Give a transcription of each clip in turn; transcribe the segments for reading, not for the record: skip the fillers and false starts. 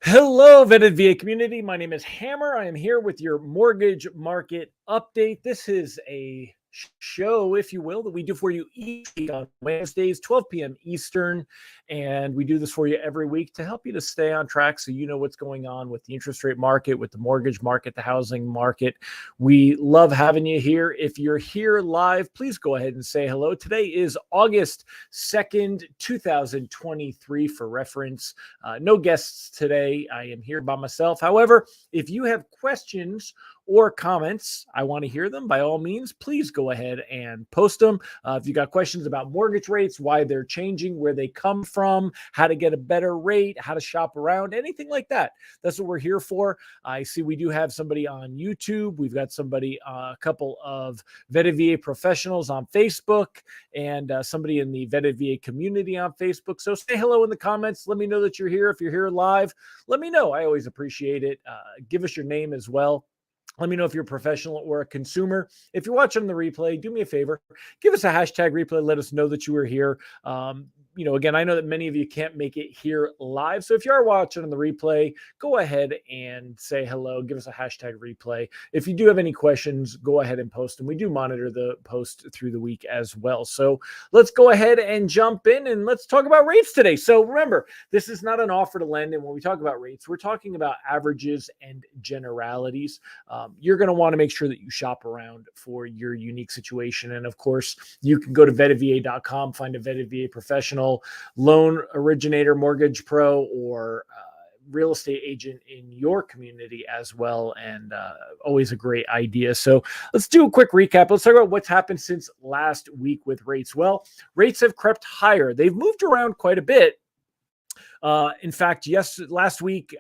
Hello, vetted VA community. My name is Hammer. I am here with your mortgage market update. This is a show, if you will, that we do for you each week on Wednesdays, 12 p.m. Eastern. And we do this for you every week to help you to stay on track so you know what's going on with the interest rate market, with the mortgage market, the housing market. We love having you here. If you're here live, please go ahead and say hello. Today is August 2nd, 2023 for reference. No guests today. I am here by myself. However, if you have questions or comments, I want to hear them. By all means, please go ahead and post them. If you got questions about mortgage rates, why they're changing, where they come from, how to get a better rate, how to shop around, anything like that, that's what we're here for. I see we do have somebody on YouTube. We've got somebody, a couple of vetted VA professionals on Facebook, and somebody in the vetted VA community on Facebook. So say hello in the comments. Let me know that you're here. If you're here live, let me know. I always appreciate it. Give us your name as well. Let me know if you're a professional or a consumer. If you're watching the replay, do me a favor. Give us a hashtag replay. Let us know that you were here. Again, I know that many of you can't make it here live. So if you are watching on the replay, go ahead and say hello. Give us a hashtag replay. If you do have any questions, go ahead and post them. We do monitor the post through the week as well. So let's go ahead and jump in and let's talk about rates today. So remember, this is not an offer to lend. And when we talk about rates, we're talking about averages and generalities. You're going to want to make sure that you shop around for your unique situation. And of course, you can go to vettedva.com, find a vetted VA professional, loan originator, mortgage pro, or real estate agent in your community as well. And always a great idea. So let's do a quick recap. Let's talk about what's happened since last week with rates. Well, rates have crept higher. They've moved around quite a bit. In fact, last week,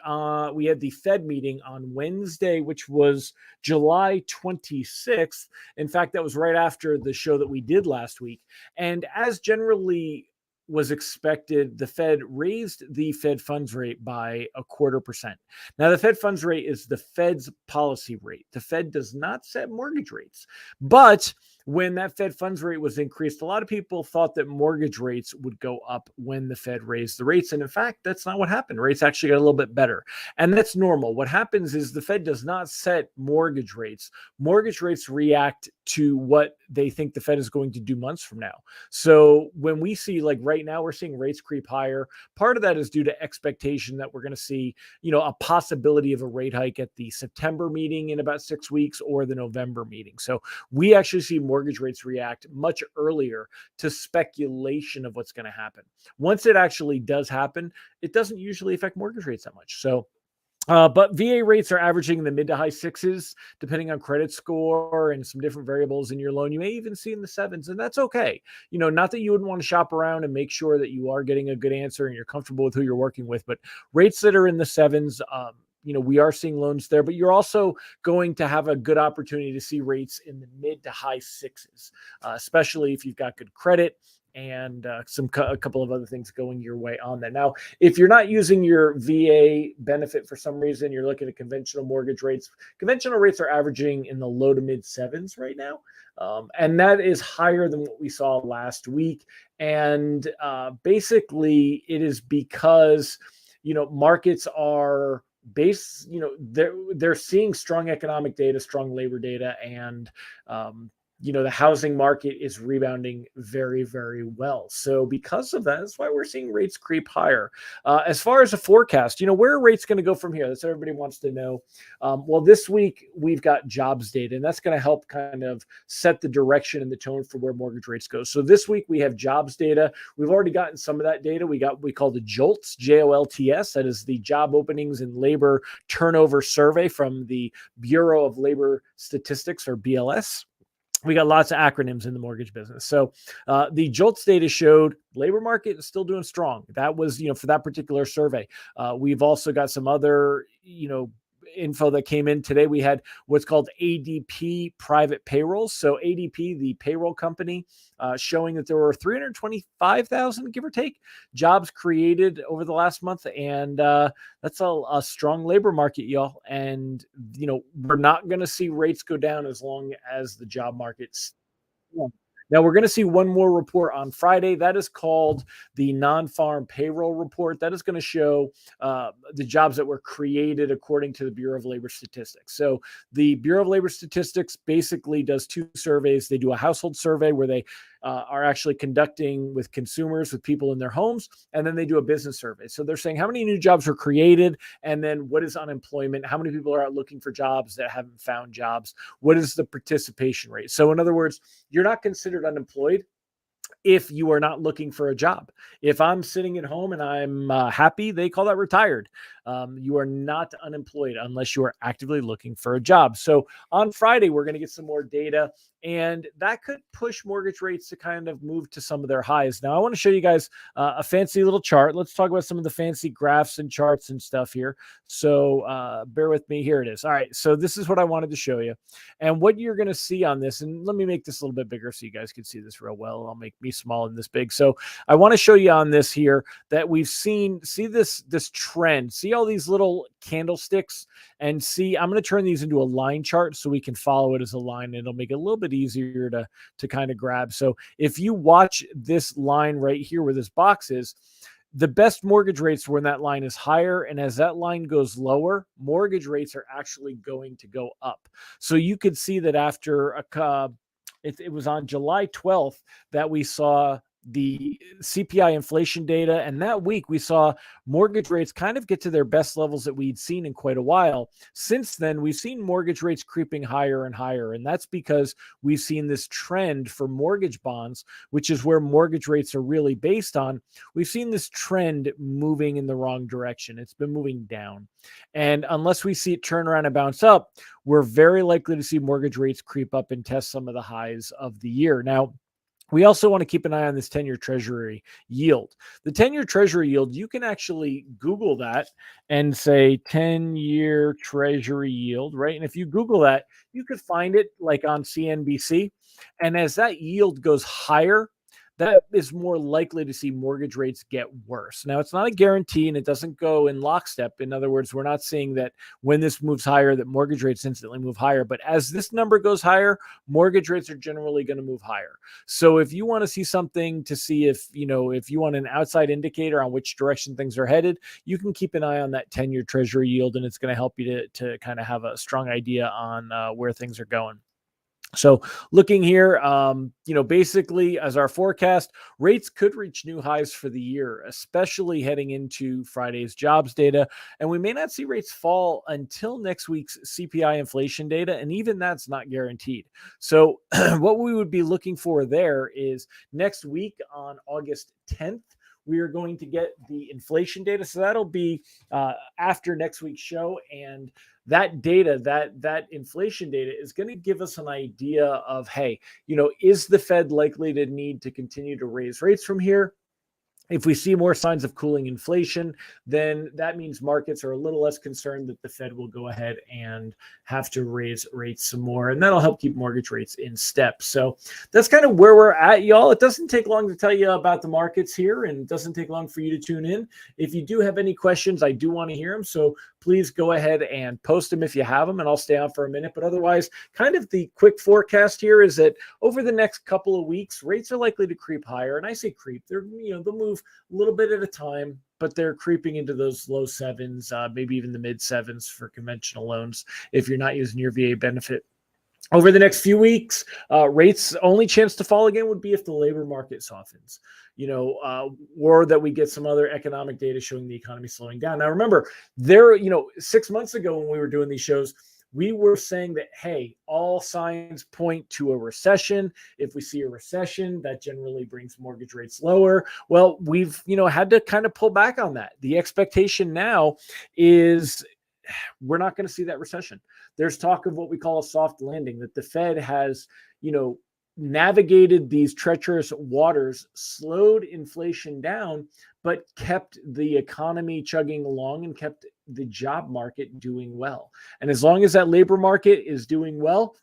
we had the Fed meeting on Wednesday, which was July 26th. In fact, that was right after the show that we did last week. And as generally was expected, the Fed raised the Fed funds rate by 0.25%. Now, the Fed funds rate is the Fed's policy rate. The Fed does not set mortgage rates. But when that Fed funds rate was increased, a lot of people thought that mortgage rates would go up when the Fed raised the rates. And in fact, that's not what happened. Rates actually got a little bit better. And that's normal. What happens is the Fed does not set mortgage rates. Mortgage rates react to what they think the Fed is going to do months from now. So when we see, like right now, we're seeing rates creep higher. Part of that is due to expectation that we're going to see, a possibility of a rate hike at the September meeting in about 6 weeks or the November meeting. So we actually see mortgage rates react much earlier to speculation of what's going to happen. Once it actually does happen, it doesn't usually affect mortgage rates that much. So but VA rates are averaging in the mid to high sixes, depending on credit score and some different variables in your loan. You may even see in the sevens, and that's okay. Not that you wouldn't want to shop around and make sure that you are getting a good answer and you're comfortable with who you're working with, but rates that are in the sevens, we are seeing loans there, but you're also going to have a good opportunity to see rates in the mid to high sixes, especially if you've got good credit and a couple of other things going your way on that. Now, if you're not using your VA benefit for some reason, you're looking at conventional mortgage rates. Conventional rates are averaging in the low to mid sevens right now. And that is higher than what we saw last week. And basically it is because, markets are they're seeing strong economic data, strong labor data, and the housing market is rebounding very, very well. So because of that, that's why we're seeing rates creep higher. As far as a forecast, where are rates going to go from here? That's what everybody wants to know. Well, this week we've got jobs data, and that's going to help kind of set the direction and the tone for where mortgage rates go. So this week we have jobs data. We've already gotten some of that data. We call the JOLTS, JOLTS. That is the Job Openings and Labor Turnover Survey from the Bureau of Labor Statistics, or BLS. We got lots of acronyms in the mortgage business. So the JOLTS data showed labor market is still doing strong. That was, for that particular survey. We've also got some other, info that came in today. We had what's called ADP private payrolls. So ADP, the payroll company, showing that there were 325,000, give or take, jobs created over the last month. And that's a strong labor market, y'all. And, we're not going to see rates go down as long as the job market's Now we're going to see one more report on Friday. That is called the non-farm payroll report. That is going to show the jobs that were created according to the Bureau of Labor Statistics. So the Bureau of Labor Statistics basically does two surveys. They do a household survey where they are actually conducting with consumers, with people in their homes, and then they do a business survey. So they're saying how many new jobs were created, and then what is unemployment, how many people are out looking for jobs that haven't found jobs, what is the participation rate. So in other words, you're not considered unemployed if you are not looking for a job. If I'm sitting at home and I'm happy, they call that retired. You are not unemployed unless you are actively looking for a job. So on Friday, we're going to get some more data, and that could push mortgage rates to kind of move to some of their highs. Now, I want to show you guys a fancy little chart. Let's talk about some of the fancy graphs and charts and stuff here. So bear with me. Here it is. All right. So this is what I wanted to show you. And what you're going to see on this, and let me make this a little bit bigger so you guys can see this real well. I'll make me small and this big. So I want to show you on this here that we've seen, see this trend, see all these little candlesticks, and see, I'm going to turn these into a line chart so we can follow it as a line, and it'll make it a little bit easier to kind of grab. So if you watch this line right here where this box is, the best mortgage rates when that line is higher. And as that line goes lower, mortgage rates are actually going to go up. So you could see that after it was on July 12th that we saw the CPI inflation data. And that week we saw mortgage rates kind of get to their best levels that we'd seen in quite a while. Since then, we've seen mortgage rates creeping higher and higher. And that's because we've seen this trend for mortgage bonds, which is where mortgage rates are really based on. We've seen this trend moving in the wrong direction. It's been moving down. And unless we see it turn around and bounce up, we're very likely to see mortgage rates creep up and test some of the highs of the year. Now, we also want to keep an eye on this 10-year Treasury yield. The 10-year Treasury yield, you can actually Google that and say 10-year Treasury yield, right? And if you Google that, you could find it like on CNBC. And as that yield goes higher, that is more likely to see mortgage rates get worse. Now, it's not a guarantee and it doesn't go in lockstep. In other words, we're not seeing that when this moves higher, that mortgage rates instantly move higher. But as this number goes higher, mortgage rates are generally going to move higher. So if you want to see something to see if you want an outside indicator on which direction things are headed, you can keep an eye on that 10-year Treasury yield, and it's going to help you to kind of have a strong idea on where things are going. So looking here, basically as our forecast, rates could reach new highs for the year, especially heading into Friday's jobs data. And we may not see rates fall until next week's CPI inflation data. And even that's not guaranteed. So what we would be looking for there is next week on August 10th, we are going to get the inflation data. So that'll be after next week's show. And that data, that inflation data is going to give us an idea of, hey, is the Fed likely to need to continue to raise rates from here? If we see more signs of cooling inflation, then that means markets are a little less concerned that the Fed will go ahead and have to raise rates some more. And that'll help keep mortgage rates in step. So that's kind of where we're at, y'all. It doesn't take long to tell you about the markets here, and it doesn't take long for you to tune in. If you do have any questions, I do want to hear them. So please go ahead and post them if you have them, and I'll stay on for a minute. But otherwise, kind of the quick forecast here is that over the next couple of weeks, rates are likely to creep higher. And I say creep, they'll move a little bit at a time, but they're creeping into those low sevens, maybe even the mid sevens for conventional loans if you're not using your VA benefit. Over the next few weeks, rates only chance to fall again would be if the labor market softens, or that we get some other economic data showing the economy slowing down. Now, remember, 6 months ago when we were doing these shows, we were saying that, hey, all signs point to a recession. If we see a recession, that generally brings mortgage rates lower. Well, we've, had to kind of pull back on that. The expectation now is we're not going to see that recession. There's talk of what we call a soft landing, that the Fed has, navigated these treacherous waters, slowed inflation down, but kept the economy chugging along and kept the job market doing well. And as long as that labor market is doing well,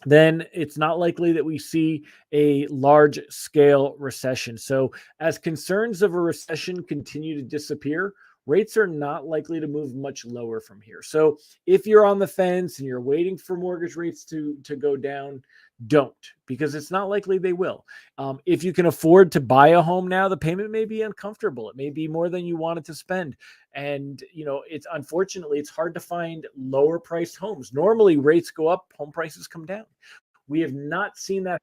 then it's not likely that we see a large scale recession. So as concerns of a recession continue to disappear, rates are not likely to move much lower from here. So if you're on the fence and you're waiting for mortgage rates to go down, don't, because it's not likely they will. If you can afford to buy a home now, the payment may be uncomfortable. It may be more than you wanted to spend. And, it's unfortunately, it's hard to find lower priced homes. Normally rates go up, home prices come down. We have not seen that.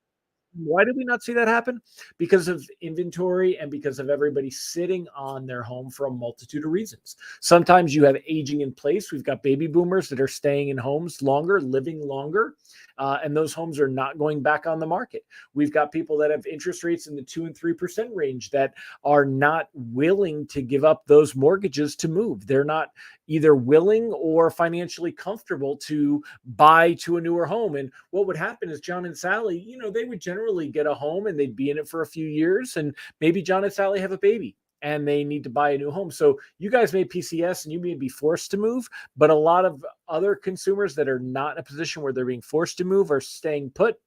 Why did we not see that happen? Because of inventory and because of everybody sitting on their home for a multitude of reasons. Sometimes you have aging in place. We've got baby boomers that are staying in homes longer, living longer, and those homes are not going back on the market. We've got people that have interest rates in the 2 and 3% range that are not willing to give up those mortgages to move. They're not either willing or financially comfortable to buy to a newer home. And what would happen is John and Sally, they would generally get a home and they'd be in it for a few years. And maybe John and Sally have a baby and they need to buy a new home. So you guys may PCS and you may be forced to move, but a lot of other consumers that are not in a position where they're being forced to move are staying put,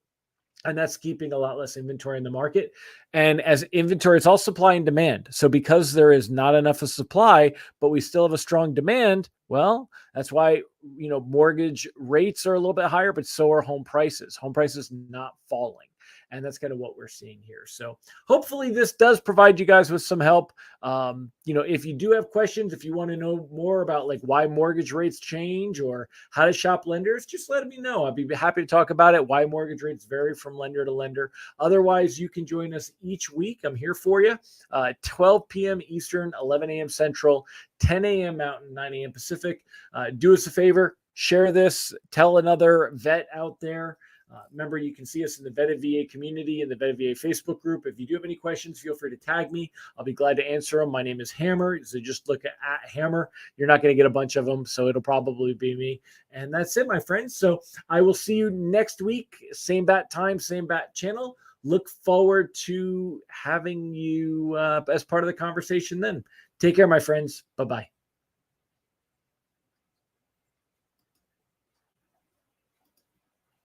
and that's keeping a lot less inventory in the market. And as inventory, it's all supply and demand. So because there is not enough of supply, but we still have a strong demand, well, that's why, mortgage rates are a little bit higher, but so are home prices. Home prices not falling. And that's kind of what we're seeing here. So hopefully this does provide you guys with some help. If you do have questions, if you want to know more about like why mortgage rates change or how to shop lenders, just let me know. I'd be happy to talk about it, why mortgage rates vary from lender to lender. Otherwise, you can join us each week. I'm here for you. 12 p.m. Eastern, 11 a.m. Central, 10 a.m. Mountain, 9 a.m. Pacific. Do us a favor, share this, tell another vet out there. Remember, you can see us in the Vetted VA community and the Vetted VA Facebook group. If you do have any questions, feel free to tag me. I'll be glad to answer them. My name is Hammer. So just look at Hammer. You're not going to get a bunch of them, so it'll probably be me. And that's it, my friends. So I will see you next week. Same bat time, same bat channel. Look forward to having you as part of the conversation then. Take care, my friends. Bye-bye.